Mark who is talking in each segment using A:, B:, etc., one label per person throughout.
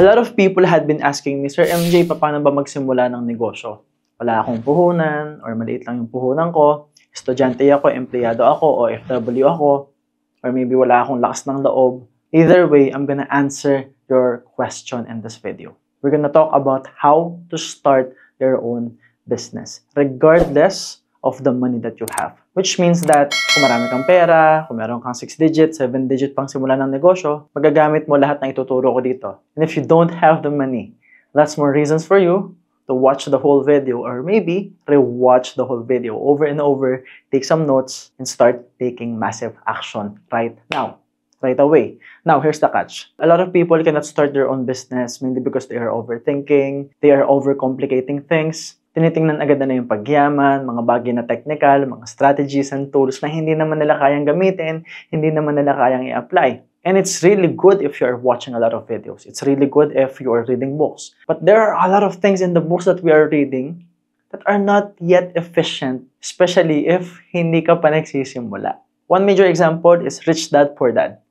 A: A lot of people had been asking me, Sir MJ, paano ba magsimula ng negosyo? Wala akong puhunan or maliit lang yung puhunan ko. Estudyante ako, empleyado ako, o OFW ako, or maybe wala akong lakas ng loob. Either way, I'm gonna answer your question in this video. We're gonna talk about how to start your own business, regardless of the money that you have. Which means that kung marami kang pera, kung meron kang 6-digit, 7-digit pang simula ng negosyo, magagamit mo lahat ng ituturo ko dito. And if you don't have the money, that's more reasons for you to watch the whole video, or maybe re-watch the whole video over and over, take some notes, and start taking massive action right now, right away. Now, here's the catch. A lot of people cannot start their own business mainly because they are overthinking, they are overcomplicating things. Tinitingnan agad na yung pagyaman, mga bagay na technical, mga strategies and tools na hindi naman nila kayang gamitin, hindi naman nila kayang i-apply. And it's really good if you're watching a lot of videos. It's really good if you are reading books. But there are a lot of things in the books that we are reading that are not yet efficient, especially if hindi ka pa nagsisimula. One major example is Rich Dad, Poor Dad.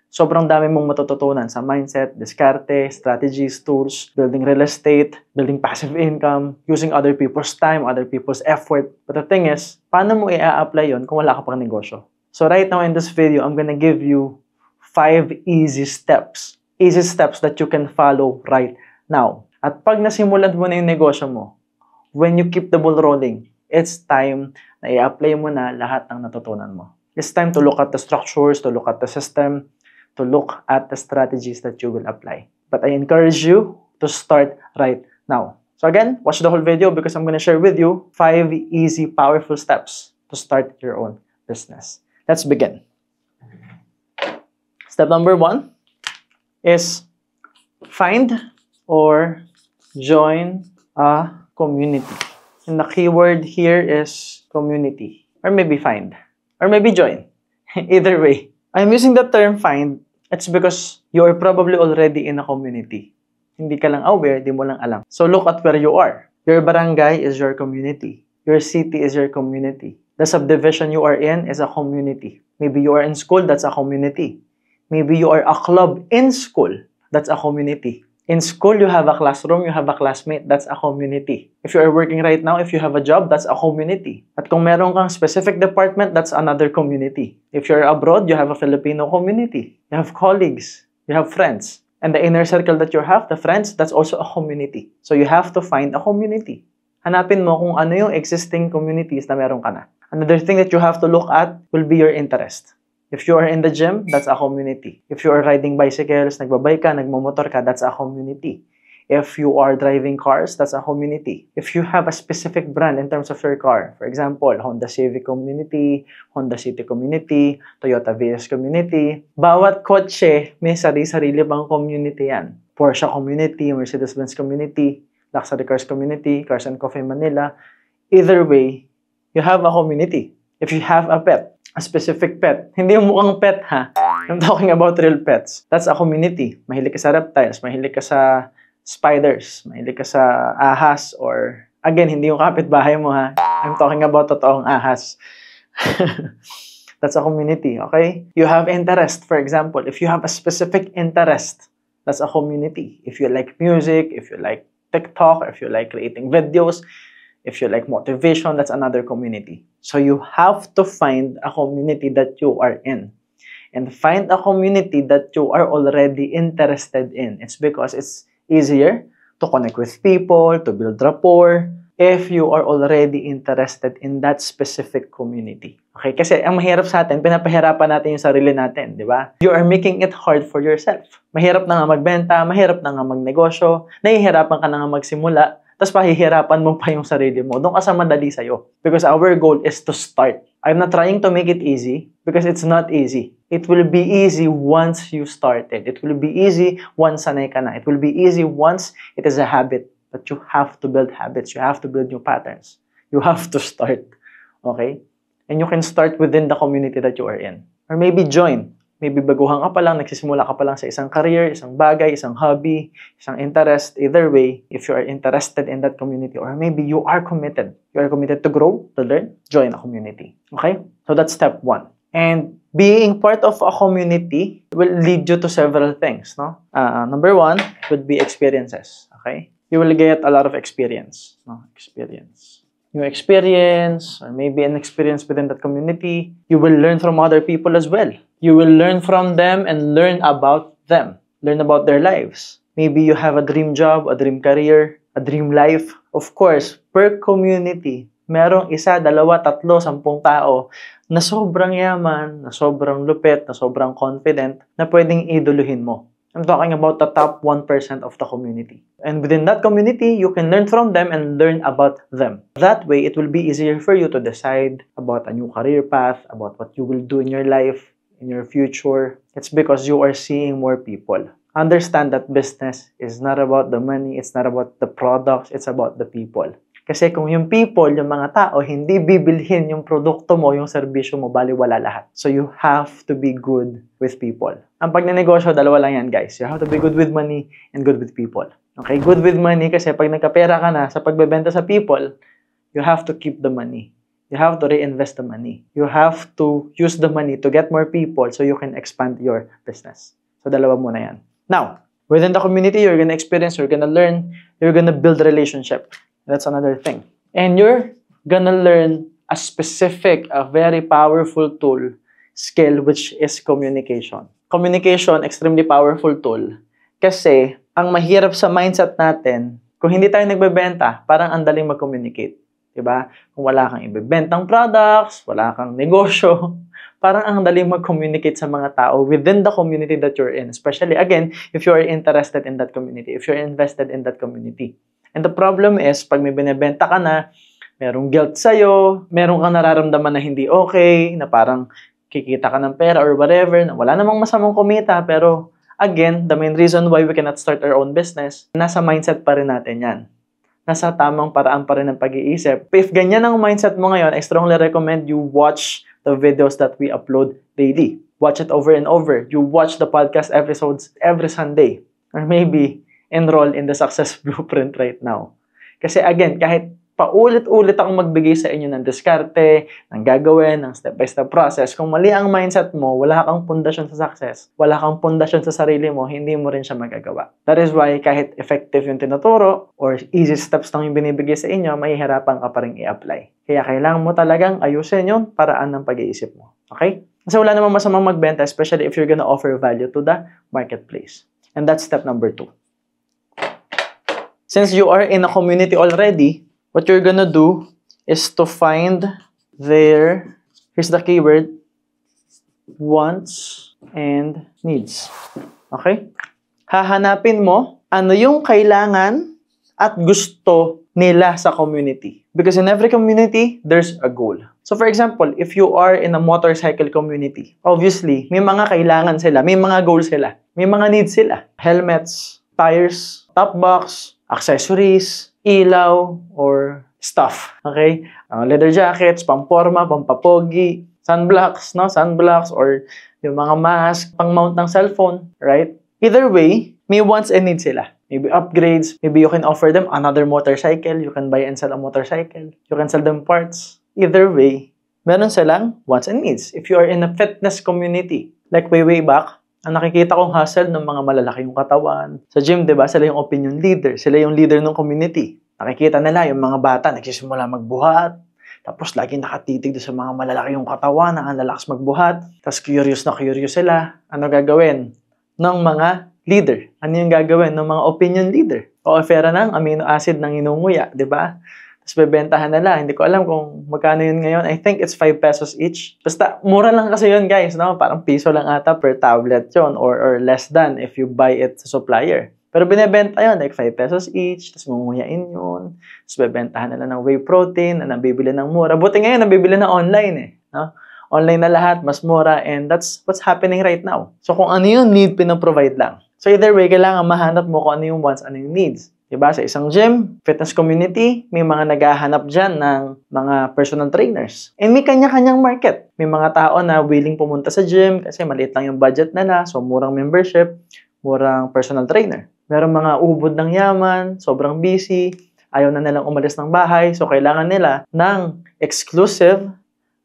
A: Sobrang dami mong matututunan sa mindset, diskarte, strategies, tools, building real estate, building passive income, using other people's time, other people's effort. But the thing is, paano mo i-apply yun kung wala ka pang negosyo? So right now in this video, I'm gonna give you 5 easy steps that you can follow right now. At pag nasimulan mo na yung negosyo mo, when you keep the ball rolling, it's time na i-apply mo na lahat ng natutunan mo. It's time to look at the structures, to look at the system, to look at the strategies that you will apply. But I encourage you to start right now. So again, watch the whole video because I'm going to share with you 5 easy, powerful steps to start your own business. Let's begin. Step number 1 is find or join a community. And the keyword here is community. Or maybe find. Or maybe join. Either way. I'm using the term find. It's because you are probably already in a community. Hindi ka lang aware, di mo lang alam. So look at where you are. Your barangay is your community. Your city is your community. The subdivision you are in is a community. Maybe you are in school, that's a community. Maybe you are a club in school. That's a community. In school, you have a classroom, you have a classmate. That's a community. If you are working right now, if you have a job, that's a community. At kung meron kang specific department, that's another community. If you're abroad, you have a Filipino community. You have colleagues. You have friends. And the inner circle that you have, the friends, that's also a community. So you have to find a community. Hanapin mo kung ano yung existing communities na meron ka na. Another thing that you have to look at will be your interest. If you are in the gym, that's a community. If you are riding bicycles, nagbabike ka, nagmumotor ka, that's a community. If you are driving cars, that's a community. If you have a specific brand in terms of your car, for example, Honda Civic community, Honda City community, Toyota Vios community, bawat kotse may sarili-sarili pang community yan. Porsche community, Mercedes-Benz community, Luxury Cars community, Cars and Coffee Manila. Either way, you have a community. If you have a pet, a specific pet. Hindi yung mukhang pet, ha? I'm talking about real pets. That's a community. Mahilig ka sa reptiles, mahilig ka sa spiders, mahilig ka sa ahas, or, again, hindi yung kapitbahay mo, ha? I'm talking about totoong ahas. That's a community, okay? You have interest, for example. If you have a specific interest, that's a community. If you like music, if you like TikTok, if you like creating videos, if you like motivation, that's another community. So you have to find a community that you are in. And find a community that you are already interested in. It's because it's easier to connect with people, to build rapport, if you are already interested in that specific community. Okay? Kasi ang mahirap sa atin, pinapahirapan natin yung sarili natin, di ba? You are making it hard for yourself. Mahirap na nga magbenta, mahirap na nga magnegosyo, nahihirapan ka na nga magsimula, tapos pahihirapan mo pa yung sarili mo. Doon ka sa madali sa'yo. Because our goal is to start. I'm not trying to make it easy because it's not easy. It will be easy once you started. It will be easy once sanay ka na. It will be easy once it is a habit. But you have to build habits. You have to build new patterns. You have to start. Okay? And you can start within the community that you are in. Or maybe join. Maybe baguhan ka pa lang, nagsisimula ka pa lang sa isang career, isang bagay, isang hobby, isang interest. Either way, if you are interested in that community, or maybe you are committed to grow, to learn, join a community. Okay? So that's step 1. And being part of a community will lead you to several things, no? Number one would be experiences, okay? You will get a lot of experience, no? New experience, or maybe an experience within that community. You will learn from other people as well. You will learn from them and learn about them. Learn about their lives. Maybe you have a dream job, a dream career, a dream life. Of course, per community, merong isa, dalawa, tatlo, 10 tao na sobrang yaman, na sobrang lupit, na sobrang confident, na pwedeng iduluhin mo. I'm talking about the top 1% of the community. And within that community, you can learn from them and learn about them. That way, it will be easier for you to decide about a new career path, about what you will do in your life, in your future. It's because you are seeing more people. Understand that business is not about the money, it's not about the products, it's about the people. Kasi kung yung people, yung mga tao, hindi bibilhin yung produkto mo, yung serbisyo mo, baliwala lahat. So you have to be good with people. Ang pagnenegosyo, dalawa lang yan, guys. You have to be good with money and good with people. Okay, good with money kasi pag nagkapera ka na sa pagbebenta sa people, you have to keep the money. You have to reinvest the money. You have to use the money to get more people so you can expand your business. So dalawa muna yan. Now, within the community, you're gonna experience, you're gonna learn, you're gonna build a relationship. That's another thing. And you're gonna learn a specific, a very powerful tool, skill, which is communication. Communication, extremely powerful tool. Kasi, ang mahirap sa mindset natin, kung hindi tayo nagbebenta, parang ang daling mag-communicate. Diba? Kung wala kang ibebentang products, wala kang negosyo, parang ang daling mag-communicate sa mga tao within the community that you're in. Especially, again, if you are interested in that community, if you're invested in that community. And the problem is, pag may binibenta ka na, merong guilt sa'yo, merong kang nararamdaman na hindi okay, na parang kikita ka ng pera or whatever, na wala namang masamang kumita, pero again, the main reason why we cannot start our own business, nasa mindset pa rin natin yan. Nasa tamang paraan pa rin ng pag-iisip. If ganyan ang mindset mo ngayon, I strongly recommend you watch the videos that we upload daily. Watch it over and over. You watch the podcast episodes every Sunday. Or maybe, enroll in the Success Blueprint right now. Kasi again, kahit paulit-ulit akong magbigay sa inyo ng diskarte, ng gagawin, ng step-by-step process, kung mali ang mindset mo, wala kang pundasyon sa success, wala kang pundasyon sa sarili mo, hindi mo rin siya magagawa. That is why kahit effective yung tinuturo or easy steps lang yung binibigay sa inyo, mahihirapan ka pa rin i-apply. Kaya kailangan mo talagang ayusin yung paraan ng pag-iisip mo. Okay? Kasi wala namang masamang magbenta, especially if you're gonna offer value to the marketplace. And that's step number 2. Since you are in a community already, what you're gonna do is to find their, here's the keyword, wants and needs. Okay? Hahanapin mo ano yung kailangan at gusto nila sa community. Because in every community, there's a goal. So for example, if you are in a motorcycle community, obviously, may mga kailangan sila, may mga goals sila, may mga needs sila. Helmets, tires, top box, accessories, ilaw, or stuff. Okay? Leather jackets, pamporma, pampapogi, sunblocks, no? Sunblocks, or yung mga mask, pang-mount ng cellphone, right? Either way, may wants and needs sila. Maybe upgrades, maybe you can offer them another motorcycle, you can buy and sell a motorcycle, you can sell them parts. Either way, meron silang wants and needs. If you are in a fitness community, like way back, ang nakikita kong hustle ng mga malalaki yung katawan. Sa gym, di ba, sila yung opinion leader. Sila yung leader ng community. Nakikita nila yung mga bata, nagsisimula magbuhat. Tapos, lagi nakatitig sa mga malalaki yung katawan, na ang lalakas magbuhat. Tapos, curious na curious sila. Ano gagawin ng mga leader? Ano yung gagawin ng mga opinion leader? O ofera ng amino acid ng inunguya, di ba? Tapos bebentahan nila. Hindi ko alam kung magkano yun ngayon. I think it's 5 pesos each. Basta, mura lang kasi yun, guys. No? Parang piso lang ata per tablet yun. Or less than if you buy it sa supplier. Pero binibenta yun, like 5 pesos each. Tapos munguyain yun. Tapos bebentahan nila ng whey protein na nabibili ng mura. Buti ngayon, nabibili na online eh. No? Online na lahat, mas mura. And that's what's happening right now. So kung ano yung need, pinaprovide lang. So either way, kailangan mahanap mo kung ano yung wants, ano yung needs. Diba? Sa isang gym, fitness community, may mga naghahanap dyan ng mga personal trainers. And may kanya-kanyang market. May mga tao na willing pumunta sa gym kasi maliit lang yung budget nila. So, murang membership, murang personal trainer. Merong mga ubod ng yaman, sobrang busy, ayaw na nilang umalis ng bahay. So, kailangan nila ng exclusive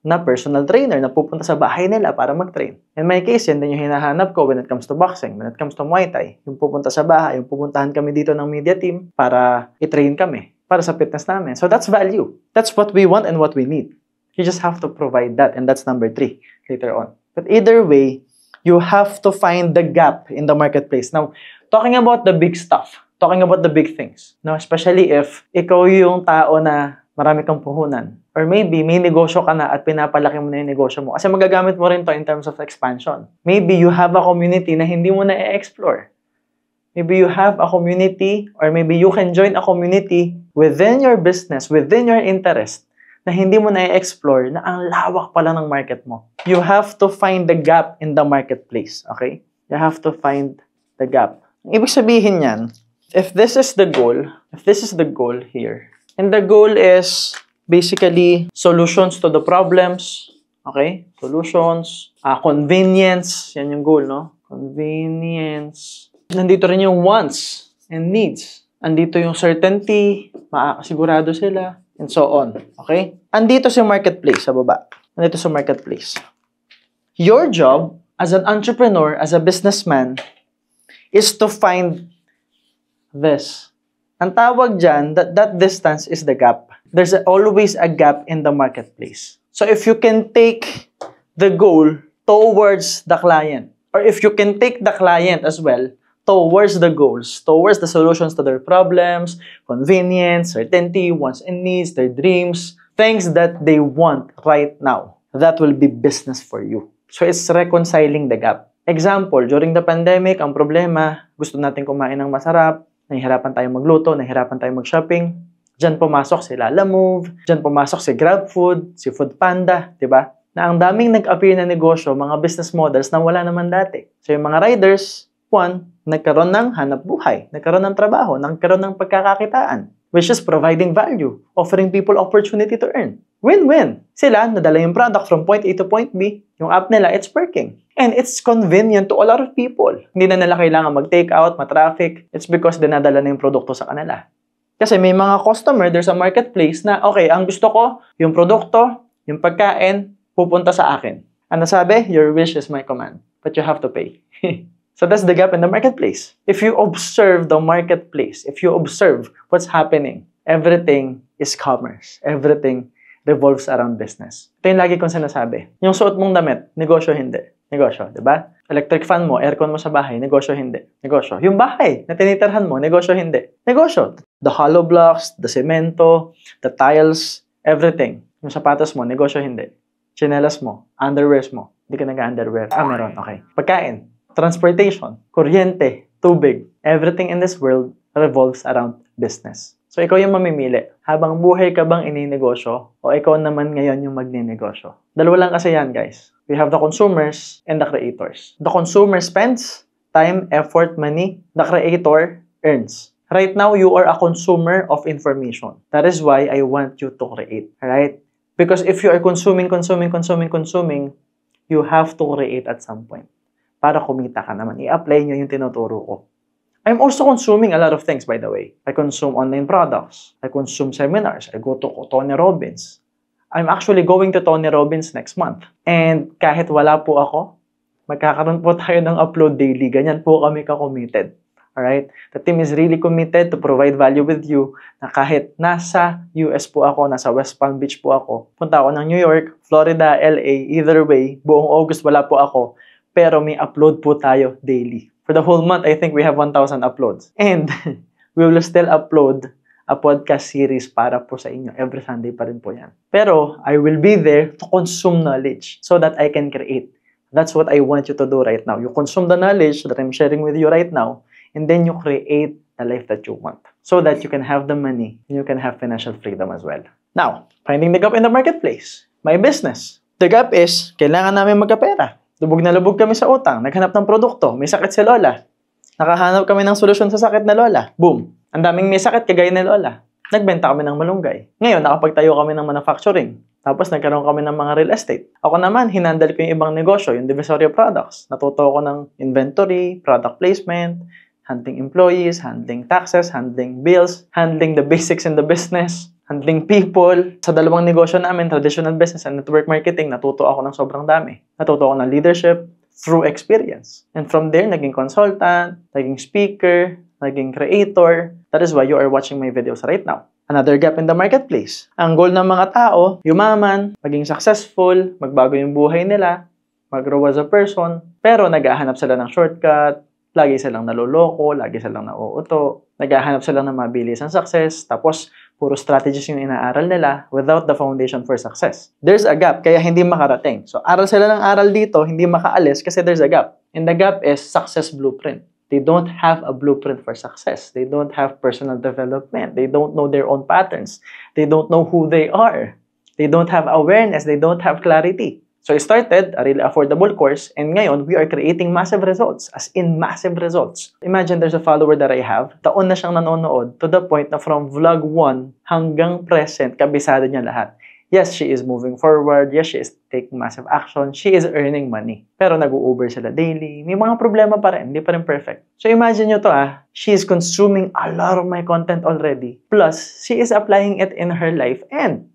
A: na personal trainer na pupunta sa bahay nila para mag-train. In my case, yan din yung hinahanap ko when it comes to boxing, when it comes to Muay Thai. Yung pupunta sa bahay, yung pupuntahan kami dito ng media team para i-train kami, para sa fitness namin. So that's value. That's what we want and what we need. You just have to provide that, and that's number 3 later on. But either way, you have to find the gap in the marketplace. Now, talking about the big stuff, talking about the big things, no, especially if ikaw yung tao na marami kang puhunan. Or maybe, may negosyo ka na at pinapalaki mo na yung negosyo mo. Kasi magagamit mo rin to in terms of expansion. Maybe you have a community na hindi mo na i-explore. Maybe you have a community or maybe you can join a community within your business, within your interest, na hindi mo na i-explore na ang lawak pala ng market mo. You have to find the gap in the marketplace. Okay? You have to find the gap. Ibig sabihin yan, if this is the goal here, and the goal is basically solutions to the problems, okay? Solutions, convenience, yan yung goal, no? Convenience. Nandito rin yung wants and needs. Andito yung certainty, makakasigurado sila, and so on, okay? Andito sa marketplace, sa baba. Andito sa marketplace. Your job as an entrepreneur, as a businessman, is to find this. Ang tawag dyan, that distance is the gap. There's always a gap in the marketplace. So if you can take the goal towards the client, or if you can take the client as well towards the goals, towards the solutions to their problems, convenience, certainty, wants and needs, their dreams, things that they want right now, that will be business for you. So it's reconciling the gap. Example, during the pandemic, ang problema, gusto natin kumain ng masarap, nahihirapan tayong magluto, nahihirapan tayong mag-shopping. Diyan pumasok si Lalamove, diyan pumasok si GrabFood, si Foodpanda, di ba? Na ang daming nag-appear na negosyo, mga business models na wala naman dati. So yung mga riders, nagkaroon ng hanap buhay, nagkaroon ng trabaho, nagkaroon ng pagkakakitaan, which is providing value, offering people opportunity to earn. Win-win. Sila, nadala yung product from point A to point B. Yung app nila, it's working. And it's convenient to a lot of people. Hindi na nila kailangan mag-take out, ma-traffic. It's because dinadala na yung produkto sa kanila. Kasi may mga customer, there's a marketplace na, okay, ang gusto ko, yung produkto, yung pagkain, pupunta sa akin. Ano sabi? Your wish is my command. But you have to pay. So that's the gap in the marketplace. If you observe the marketplace, if you observe what's happening, everything is commerce. Everything revolves around business. Ito yung lagi kong sinasabi. Yung suot mong damit, negosyo hindi. Negosyo, di ba? Electric fan mo, aircon mo sa bahay, negosyo hindi. Negosyo. Yung bahay na tinitirhan mo, negosyo hindi. Negosyo. The hollow blocks, the semento, the tiles, everything. Yung sapatos mo, negosyo hindi. Chinelas mo, underwears mo, hindi ka nag-underwear. Meron, okay. Pagkain, transportation, kuryente, tubig. Everything in this world revolves around business. So, ikaw yung mamimili. Habang buhay ka bang ininegosyo o ikaw naman ngayon yung magninegosyo? Dalawa lang kasi yan, guys. We have the consumers and the creators. The consumer spends time, effort, money. The creator earns. Right now, you are a consumer of information. That is why I want you to create. Right? Because if you are consuming, you have to create at some point. Para kumita ka naman. I-apply nyo yung tinuturo ko. I'm also consuming a lot of things, by the way. I consume online products. I consume seminars. I go to Tony Robbins. I'm actually going to Tony Robbins next month. And kahit wala po ako, magkakaroon po tayo ng upload daily. Ganyan po kami ka-committed. Alright? The team is really committed to provide value with you na kahit nasa US po ako, nasa West Palm Beach po ako, punta ako ng New York, Florida, LA, either way, buong August wala po ako, pero may upload po tayo daily. For the whole month, I think we have 1,000 uploads. And we will still upload a podcast series para po sa inyo. Every Sunday pa rin po yan. Pero I will be there to consume knowledge so that I can create. That's what I want you to do right now. You consume the knowledge that I'm sharing with you right now, and then you create the life that you want so that you can have the money and you can have financial freedom as well. Now, finding the gap in the marketplace. My business. The gap is, kailangan namin magkapera. Lubog na lubog kami sa utang, naghanap ng produkto, may sakit si Lola. Nakahanap kami ng solusyon sa sakit na Lola. Boom! Ang daming may sakit kagaya ni Lola. Nagbenta kami ng malunggay. Ngayon, nakapagtayo kami ng manufacturing. Tapos nagkaroon kami ng mga real estate. Ako naman, hinandle ko yung ibang negosyo, yung Divisoria Products. Natuto ko ng inventory, product placement, handling employees, handling taxes, handling bills, handling the basics in the business, handling people. Sa dalawang negosyo namin, traditional business and network marketing, natuto ako ng sobrang dami. Natuto ako ng leadership through experience. And from there, naging consultant, naging speaker, naging creator. That is why you are watching my videos right now. Another gap in the marketplace. Ang goal ng mga tao, yumaman, maging successful, magbago yung buhay nila, mag-grow as a person, pero naghahanap sila ng shortcut, lagi silang naloloko, lagi silang nauuto, naghahanap sila ng mabilis ang success, tapos puro strategies yung inaaral nila without the foundation for success. There's a gap, kaya hindi makarating. So, aral sila ng aral dito, hindi makaalis kasi there's a gap. And the gap is success blueprint. They don't have a blueprint for success. They don't have personal development. They don't know their own patterns. They don't know who they are. They don't have awareness. They don't have clarity. So I started a really affordable course, and ngayon, we are creating massive results, as in massive results. Imagine there's a follower that I have, taon na siyang nanonood, to the point na from vlog 1 hanggang present, kabisado niya lahat. Yes, she is moving forward. Yes, she is taking massive action. She is earning money. Pero nag-u-Uber sila daily. May mga problema pa rin. Hindi pa rin perfect. So imagine nyo to she is consuming a lot of my content already. Plus, she is applying it in her life and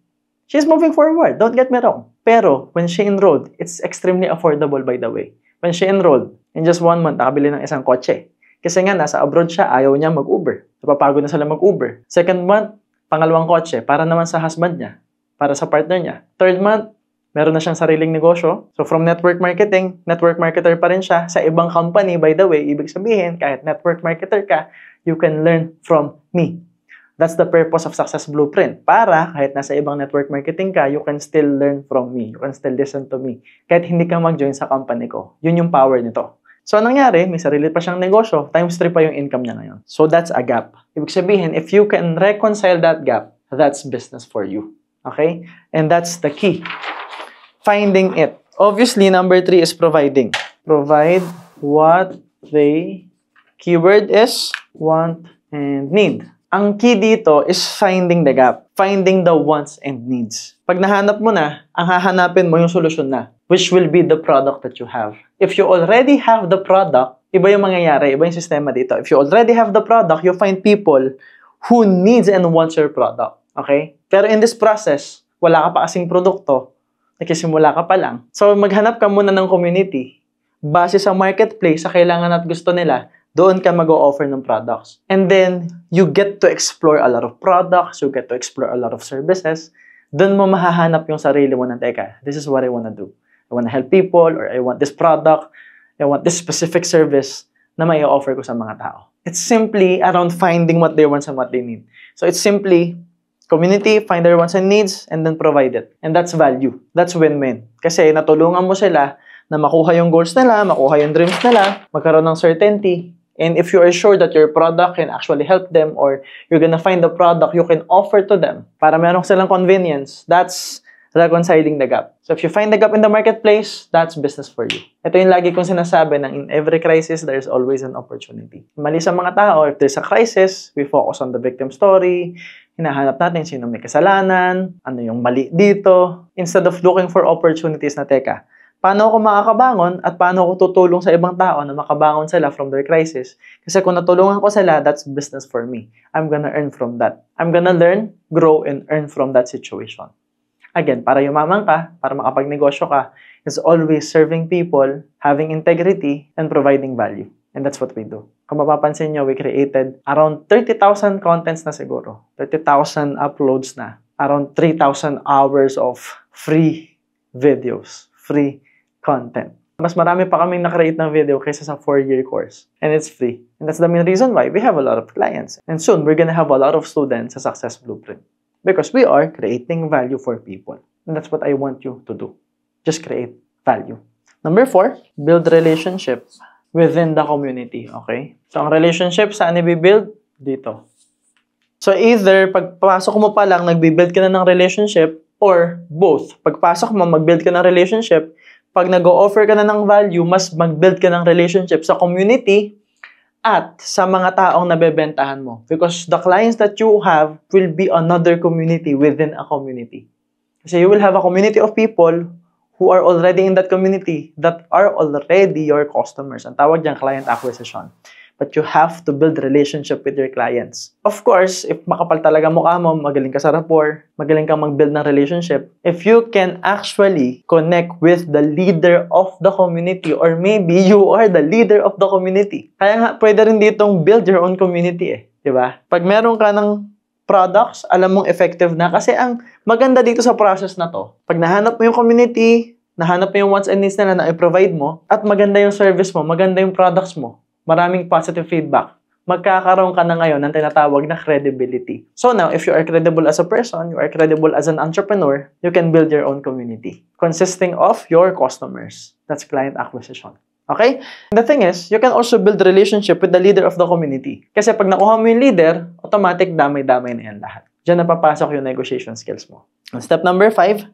A: she is moving forward. Don't get me wrong. Pero when she enrolled, it's extremely affordable by the way. When she enrolled, in just 1 month, nakabili ng isang kotse. Kasi nga, nasa abroad siya, ayaw niya mag-Uber. Napapagod na sila mag-Uber. Second month, pangalawang kotse, para naman sa husband niya. Para sa partner niya. Third month, meron na siyang sariling negosyo. So from network marketing, network marketer pa rin siya sa ibang company. By the way, ibig sabihin, kahit network marketer ka, you can learn from me. That's the purpose of Success Blueprint. Para kahit nasa ibang network marketing ka, you can still learn from me. You can still listen to me. Kahit hindi ka mag-join sa company ko. Yun yung power nito. So anong nangyari? May sarili pa siyang negosyo. Times 3 pa yung income niya ngayon. So that's a gap. Ibig sabihin, if you can reconcile that gap, that's business for you. Okay? And that's the key. Finding it. Obviously, number 3 is providing. Provide what they, keyword is want and need. Ang key dito is finding the gap. Finding the wants and needs. Pag nahanap mo na, ang hahanapin mo yung solusyon na, which will be the product that you have. If you already have the product, iba yung mangyayari, iba yung sistema dito. If you already have the product, you find people who needs and wants your product. Okay? Pero in this process, wala ka pa kasing produkto, nagsisimula ka pa lang. So, maghanap ka muna ng community. Base sa marketplace, sa kailangan at gusto nila, doon ka mag-o-offer ng products. And then, you get to explore a lot of products, you get to explore a lot of services. Doon mo mahahanap yung sarili mo na, teka, this is what I wanna do. I wanna help people, or I want this product, I want this specific service na may offer ko sa mga tao. It's simply around finding what they want and what they need. So, it's simply community, find their wants and needs, and then provide it. And that's value. That's win-win. Kasi natulungan mo sila na makuha yung goals nila, makuha yung dreams nila, magkaroon ng certainty. And if you are sure that your product can actually help them, or you're gonna find the product you can offer to them para meron silang convenience, that's reconciling the gap. So if you find the gap in the marketplace, that's business for you. Ito yung lagi kong sinasabi na in every crisis, there's always an opportunity. Mali sa mga tao, if there's a crisis, we focus on the victim story, hinahanap natin sino may kasalanan, ano yung mali dito, instead of looking for opportunities na, teka, paano ako makakabangon at paano ako tutulong sa ibang tao na makabangon sila from their crisis? Kasi kung natulungan ko sila, that's business for me. I'm gonna earn from that. I'm gonna learn, grow, and earn from that situation. Again, para yumaman ka, para makapagnegosyo ka, is always serving people, having integrity, and providing value. And that's what we do. Kung mapapansin nyo, we created around 30,000 contents na siguro. 30,000 uploads na. Around 3,000 hours of free videos. Free content. Mas marami pa kaming na-create ng video kaysa sa 4-year course. And it's free. And that's the main reason why we have a lot of clients. And soon, we're gonna have a lot of students sa Success Blueprint. Because we are creating value for people. And that's what I want you to do. Just create value. Number 4, build relationship within the community. Okay? So, ang relationship, saan i-build? Dito. So, either, pagpasok mo pa lang, nagbi-build ka na ng relationship, or both. Pagpasok mo, mag-build ka ng relationship. Pag nag-o-offer ka na ng value, mas mag-build ka ng relationship sa community at sa mga taong nabebentahan mo. Because the clients that you have will be another community within a community. Kasi you will have a community of people who are already in that community that are already your customers. Ang tawag dyan, client acquisition. but you have to build relationship with your clients. Of course, if makapal talaga mukha mo, magaling ka sa rapport, magaling kang mag-build ng relationship, if you can actually connect with the leader of the community, or maybe you are the leader of the community. Kaya nga, pwede rin ditong build your own community eh. Diba? Pag meron ka ng products, alam mong effective na. Kasi ang maganda dito sa process na to, pag nahanap mo yung community, nahanap mo yung wants and needs nila na i-provide mo, at maganda yung service mo, maganda yung products mo, maraming positive feedback, magkakaroon ka na ngayon ng tinatawag na credibility. So now, if you are credible as a person, you are credible as an entrepreneur, you can build your own community consisting of your customers. That's client acquisition. Okay? The thing is, you can also build relationship with the leader of the community. Kasi pag nakuha mo yung leader, automatic damay-damay na yan lahat. Diyan napapasok yung negotiation skills mo. And step number 5,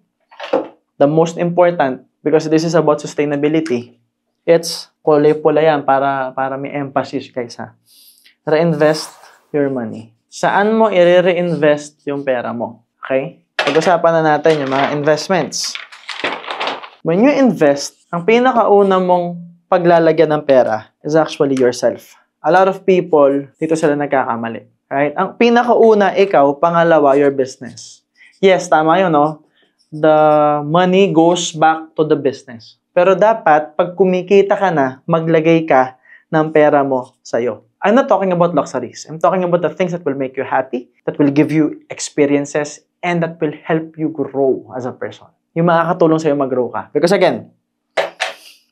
A: the most important, because this is about sustainability, it's kulay-pula yan para may emphasis guys ha. Reinvest your money. Saan mo i-reinvest yung pera mo? Okay? Pag-usapan na natin yung mga investments. When you invest, ang pinakauna mong paglalagyan ng pera is actually yourself. A lot of people, dito sila nagkakamali. Right? Ang pinakauna, ikaw. Pangalawa, your business. Yes, tama yun, no? The money goes back to the business. Pero dapat, pag kumikita ka na, maglagay ka ng pera mo sa'yo. I'm not talking about luxuries. I'm talking about the things that will make you happy, that will give you experiences, and that will help you grow as a person. Yung makakatulong sa'yo mag-grow ka. Because again,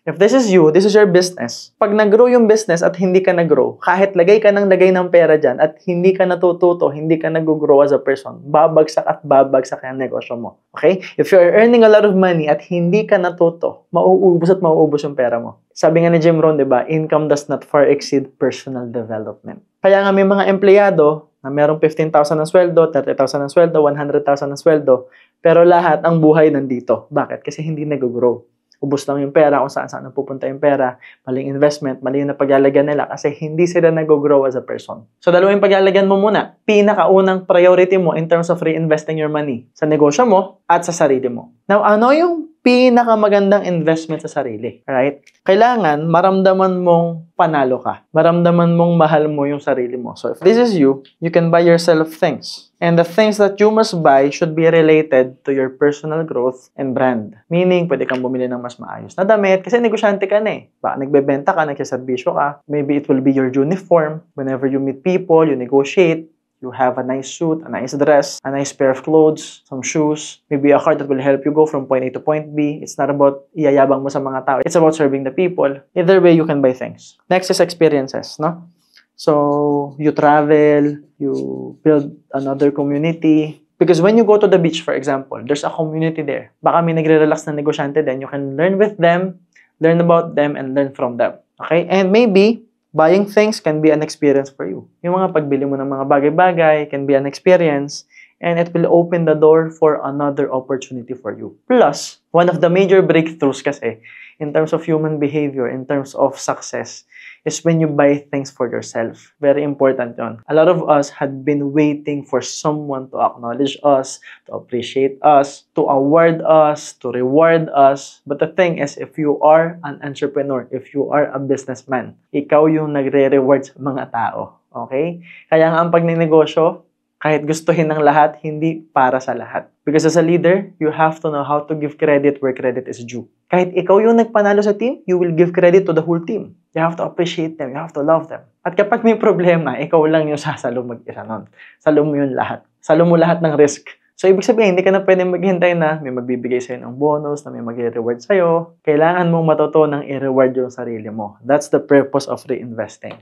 A: if this is you, this is your business, pag nag-grow yung business at hindi ka nag-grow, kahit lagay ka ng pera dyan at hindi ka natututo, hindi ka nag-grow as a person, babagsak at babagsak ang negosyo mo. Okay? If you are earning a lot of money at hindi ka natuto, mauubos at mauubos yung pera mo. Sabi nga ni Jim Rohn, diba? Income does not far exceed personal development. Kaya nga may mga empleyado na merong 15,000 ng sweldo, 30,000 ng sweldo, 100,000 ng sweldo, pero lahat ang buhay nandito. Bakit? Kasi hindi nag-grow. Ubus lang yung pera, kung saan pupunta yung pera, maling investment, mali yung napaglalagyan nila kasi hindi sila nag-grow as a person. So, dalawa yung paglalagyan mo muna. Pinakaunang priority mo in terms of reinvesting your money sa negosyo mo at sa sarili mo. Now, ano yung pinakamagandang investment sa sarili? Right? Kailangan maramdaman mong panalo ka. Maramdaman mong mahal mo yung sarili mo. So, if this is you, you can buy yourself things. And the things that you must buy should be related to your personal growth and brand. Meaning, pwede kang bumili ng mas maayos na damit kasi negosyante ka na eh. Baka nagbebenta ka, nagsaservisyo ka. Maybe it will be your uniform. Whenever you meet people, you negotiate. You have a nice suit, a nice dress, a nice pair of clothes, some shoes, maybe a card that will help you go from point A to point B. It's not about iyayabang mo sa mga tao. It's about serving the people. Either way, you can buy things. Next is experiences, no? So, you travel, you build another community. Because when you go to the beach, for example, there's a community there. Baka may nagre-relax na negosyante din. You can learn with them, learn about them, and learn from them. Okay? And maybe, buying things can be an experience for you. Yung mga pagbili mo ng mga bagay-bagay can be an experience and it will open the door for another opportunity for you. Plus, one of the major breakthroughs kasi in terms of human behavior, in terms of success, is when you buy things for yourself. Very important yon. A lot of us had been waiting for someone to acknowledge us, to appreciate us, to award us, to reward us. But the thing is, if you are an entrepreneur, if you are a businessman, ikaw yung nagre-reward sa mga tao. Okay? Kaya nga ang pagninegosyo, kahit gustuhin ng lahat, hindi para sa lahat. Because as a leader, you have to know how to give credit where credit is due. Kahit ikaw yung nagpanalo sa team, you will give credit to the whole team. You have to appreciate them. You have to love them. At kapag may problema, ikaw lang yung sasalo mag-isa nun. Salo mo yun lahat. Salo mo lahat ng risk. So, ibig sabihin, hindi ka na pwedeng maghintay na may magbibigay sa'yo ng bonus, na may mag-reward sa'yo. Kailangan mong matutunang i-reward yung sarili mo. That's the purpose of reinvesting.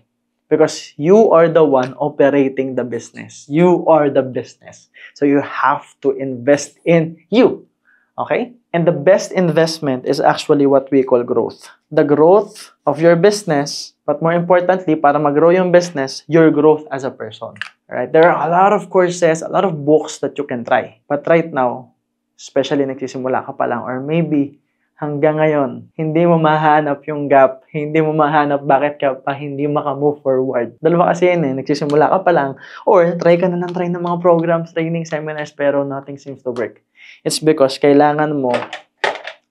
A: Because you are the one operating the business. You are the business. So, you have to invest in you. Okay? And the best investment is actually what we call growth. The growth of your business, but more importantly, para mag-grow yung business, your growth as a person. Right? There are a lot of courses, a lot of books that you can try. But right now, especially nagsisimula ka pa lang, or maybe hanggang ngayon, hindi mo mahanap yung gap, hindi mo mahanap bakit ka pa hindi maka-move forward. Dalawa kasi yun nagsisimula ka pa lang, or try ka na ng try ng mga programs, training, seminars, pero nothing seems to work. It's because kailangan mo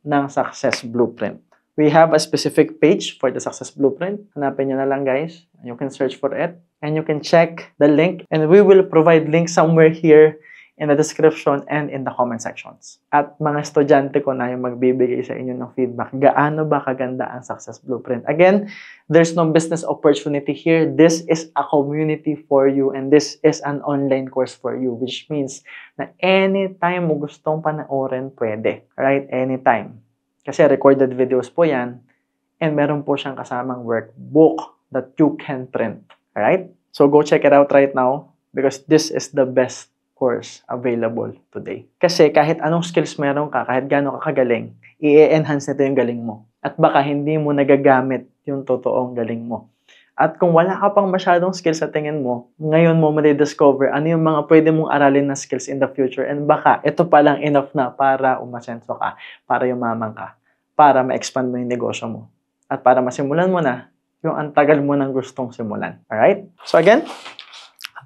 A: ng success blueprint. We have a specific page for the Success Blueprint. Hanapin nyo na lang, guys. You can search for it. And you can check the link. And we will provide links somewhere here in the description and in the comment sections. At mga estudyante ko na yung magbibigay sa inyo ng feedback. Gaano ba kaganda ang Success Blueprint? Again, there's no business opportunity here. This is a community for you and this is an online course for you, which means na anytime mo gustong panoorin, pwede. Right? Anytime. Kasi recorded videos po yan and meron po siyang kasamang workbook that you can print. Alright? So go check it out right now because this is the best course available today. Kasi kahit anong skills meron ka, kahit gaano ka kagaling, i-enhance nito yung galing mo. At baka hindi mo nagagamit yung totoong galing mo. At kung wala ka pang masyadong skills sa tingin mo, ngayon mo ma-discover ano yung mga pwede mong aralin na skills in the future. And baka ito palang enough na para umasenso ka, para yumaman ka, para ma-expand mo yung negosyo mo. At para masimulan mo na yung antagal mo nang gustong simulan. Alright? So again,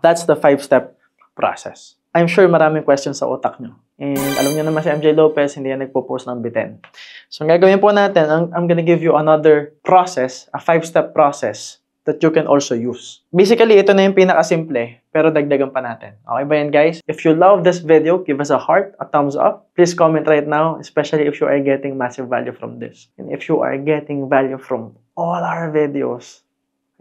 A: that's the 5-step process. I'm sure maraming questions sa utak nyo. And alam nyo naman si MJ Lopez, hindi yan nagpo-post ng biten. So, ang gagawin po natin, I'm gonna give you another process, a 5-step process that you can also use. Basically, ito na yung pinakasimple, pero dagdagan pa natin. Okay ba yan, guys? If you love this video, give us a heart, a thumbs up. Please comment right now, especially if you are getting massive value from this. And if you are getting value from all our videos,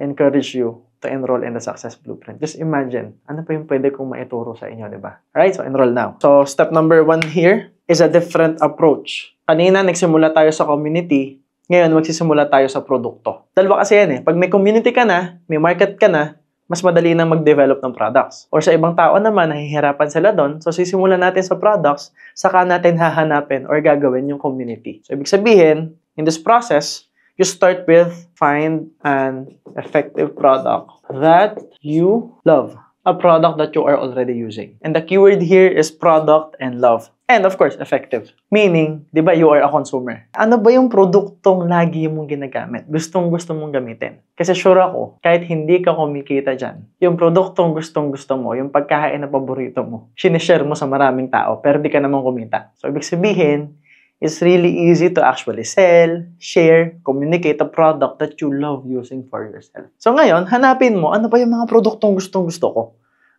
A: I encourage you to enroll in the Success Blueprint. Just imagine, ano pa yung pwede kong maituro sa inyo, di ba? Alright, so enroll now. So, step number 1 here is a different approach. Kanina, nagsimula tayo sa community. Ngayon, magsisimula tayo sa produkto. Dalawa kasi yan eh. Pag may community ka na, may market ka na, mas madali na mag-develop ng products. Or sa ibang tao naman, nahihirapan sila doon. So, sisimulan natin sa products, saka natin hahanapin or gagawin yung community. So, ibig sabihin, in this process, you start with find an effective product that you love. A product that you are already using. And the keyword here is product and love. And of course, effective. Meaning, di ba, you are a consumer. Ano ba yung produktong lagi mong ginagamit? Gustong-gusto mong gamitin? Kasi sure ako, kahit hindi ka kumikita dyan, yung produktong gustong-gusto mo, yung pagkain na paborito mo, sinishare mo sa maraming tao, pero di ka naman kumita. So, ibig sabihin, it's really easy to actually sell, share, communicate a product that you love using for yourself. So ngayon, hanapin mo, ano ba yung mga produktong gustong-gusto ko?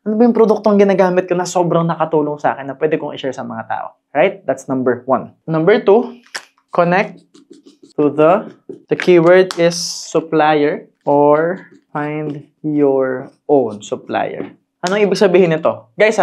A: Ano ba yung produktong ginagamit ko na sobrang nakatulong sa akin na pwede kong i-share sa mga tao? Right? That's number 1. Number 2, connect to the keyword is supplier or find your own supplier. Anong ibig sabihin nito? Guys,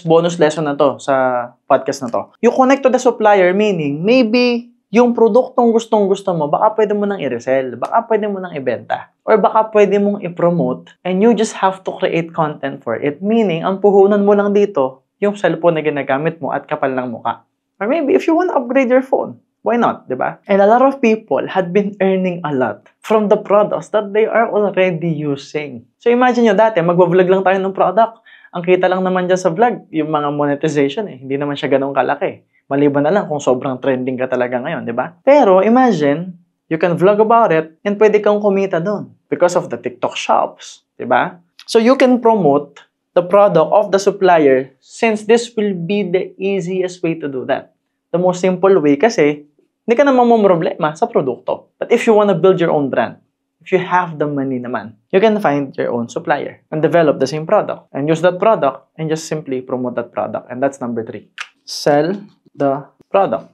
A: bonus lesson na to sa podcast na to. You connect to the supplier, meaning maybe yung produktong gustong-gusto mo, baka pwede mo nang i-resell, baka pwede mo nang ibenta, or baka pwede mong i-promote, and you just have to create content for it. Meaning, ang puhunan mo lang dito, yung cellphone na ginagamit mo at kapal ng muka. Or maybe if you want to upgrade your phone, why not, di ba? And a lot of people had been earning a lot from the products that they are already using. So imagine nyo dati, mag-vlog lang tayo ng product. Ang kita lang naman dyan sa vlog, yung mga monetization eh. Hindi naman siya ganun kalaki. Maliban na lang kung sobrang trending ka talaga ngayon, di ba? Pero imagine, you can vlog about it and pwede kang kumita doon because of the TikTok shops, di ba? So you can promote the product of the supplier since this will be the easiest way to do that. The most simple way kasi hindi ka naman problema sa produkto. But if you want to build your own brand, if you have the money naman, you can find your own supplier and develop the same product and use that product and just simply promote that product. And that's number 3. Sell the product.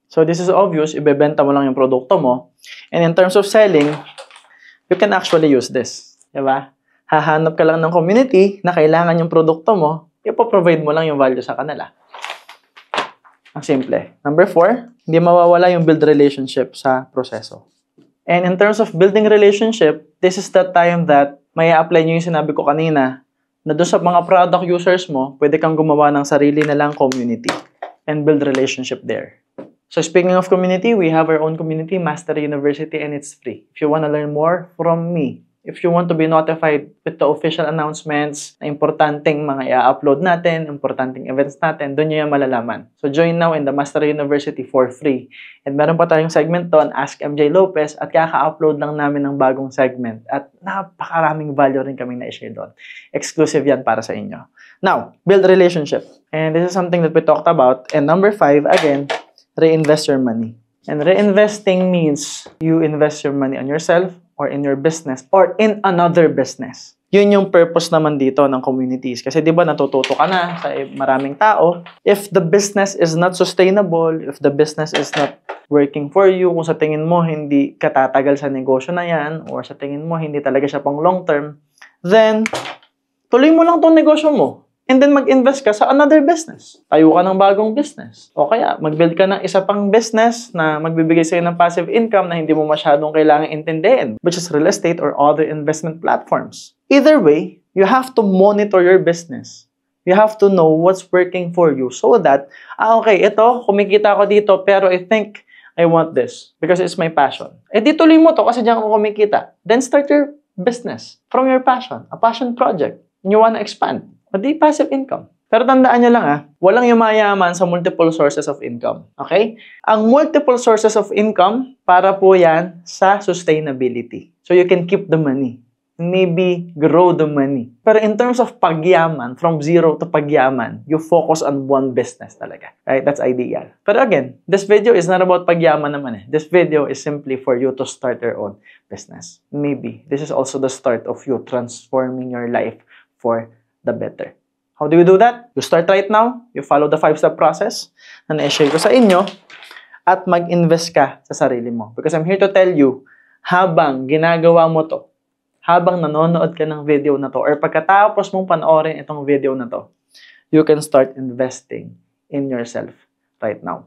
A: So this is obvious, ibebenta mo lang yung produkto mo. And in terms of selling, you can actually use this. Diba? Hahanap ka lang ng community na kailangan yung produkto mo, ipoprovide mo lang yung value sa kanila. Ang simple. Number 4, hindi mawawala yung build relationship sa proseso. And in terms of building relationship, this is the time that may apply nyo yung sinabi ko kanina na doon sa mga product users mo, pwede kang gumawa ng sarili na lang community and build relationship there. So speaking of community, we have our own community, Mastery University, and it's free. If you want to learn more from me, if you want to be notified with the official announcements na importanteng mga i-upload natin, importanteng events natin, doon nyo yung malalaman. So join now in the Mastery University for free. And meron pa tayong segment doon, Ask MJ Lopez, at kaka-upload lang namin ng bagong segment. At napakaraming value rin kaming na-share doon. Exclusive yan para sa inyo. Now, build relationship. And this is something that we talked about. And number 5, again, reinvest your money. And reinvesting means you invest your money on yourself or in your business or in another business. Yun yung purpose naman dito ng communities. Kasi di ba natututo ka na sa maraming tao, if the business is not sustainable, if the business is not working for you, kung sa tingin mo hindi katatagal sa negosyo na yan, or sa tingin mo hindi talaga siya pang long term, then tuloy mo lang tong negosyo mo. And then mag-invest ka sa another business. Tayo ka ng bagong business. O kaya, mag-build ka ng isa pang business na magbibigay sa'yo ng passive income na hindi mo masyadong kailangan intindihin, which is real estate or other investment platforms. Either way, you have to monitor your business. You have to know what's working for you so that, okay, ito, kumikita ako dito, pero I think I want this because it's my passion. Eh, di tuloy mo to kasi diyan ako kumikita. Then start your business from your passion, a passion project, and you want to expand. O di passive income. Pero tandaan nyo lang walang yumayaman sa multiple sources of income. Okay? Ang multiple sources of income, para po yan sa sustainability. So you can keep the money. Maybe grow the money. Pero in terms of pagyaman, from zero to pagyaman, you focus on one business talaga. Right? That's ideal. Pero again, this video is not about pagyaman naman. This video is simply for you to start your own business. Maybe this is also the start of you transforming your life for the better. How do you do that? You start right now, you follow the 5-step process na na-share ko sa inyo, at mag-invest ka sa sarili mo. Because I'm here to tell you, habang ginagawa mo to, habang nanonood ka ng video na to, or pagkatapos mong panoorin itong video na to, you can start investing in yourself right now.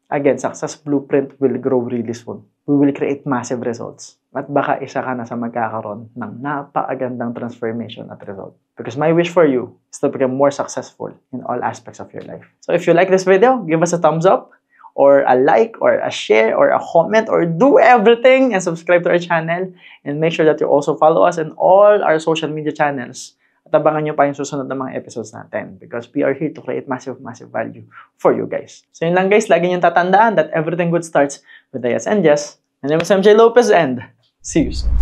A: Again, success blueprint will grow really soon. We will create massive results. At baka isa ka na sa magkakaroon ng napakagandang transformation at result. Because my wish for you is to become more successful in all aspects of your life. So if you like this video, give us a thumbs up, or a like, or a share, or a comment, or do everything and subscribe to our channel. And make sure that you also follow us in all our social media channels. At abangan nyo pa yung susunod na mga episodes natin because we are here to create massive value for you guys. So yun lang guys, lagi nyo tatandaan that everything good starts with a yes and yes. My name is MJ Lopez and see you soon.